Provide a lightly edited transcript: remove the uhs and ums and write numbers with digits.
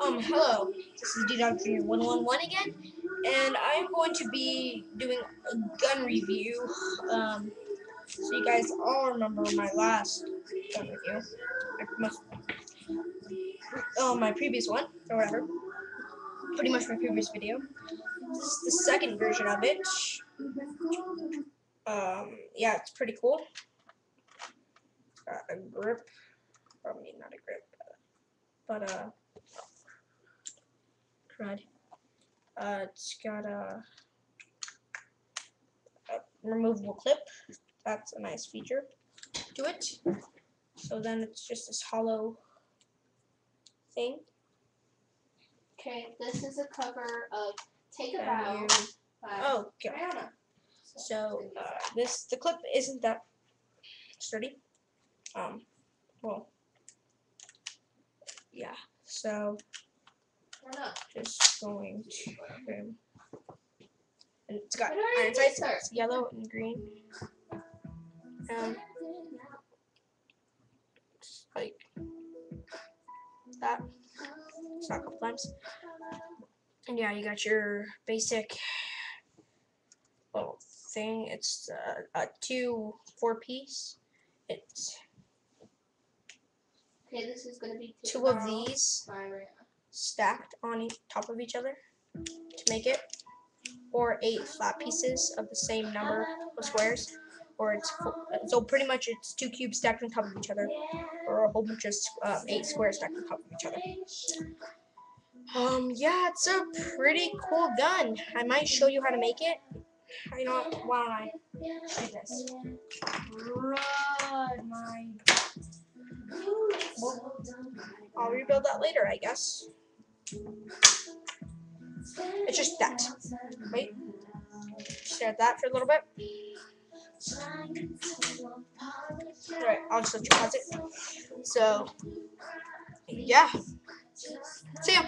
Hello, this is DDogJr111 again, and I'm going to be doing a gun review. So you guys all remember my last gun review. My previous one, or whatever. Pretty much my previous video. This is the second version of it. Yeah, it's pretty cool. Got a grip. Probably not a grip, but crud. It's got a removable clip. That's a nice feature to it. So then it's just this hollow thing. Okay, this is a cover of Take a Bow by Rihanna. So the clip isn't that sturdy. Well, yeah. So just going to, and it's got iron sights. It's yellow and green. Like that. It's not a couple times. And yeah, you got your basic little thing. It's a 2 4-piece. It's this is going to be two of these stacked on top of each other to make it, or 8 flat pieces of the same number of squares, or it's so pretty much it's 2 cubes stacked on top of each other, or a whole bunch of 8 squares stacked on top of each other. Yeah, it's a pretty cool gun. I might show you how to make it. You know what? Why don't I do this? Run, my. Well, I'll rebuild that later, I guess. It's just that. Wait. Share that for a little bit. Alright, I'll just let you pause it. So, yeah. See ya.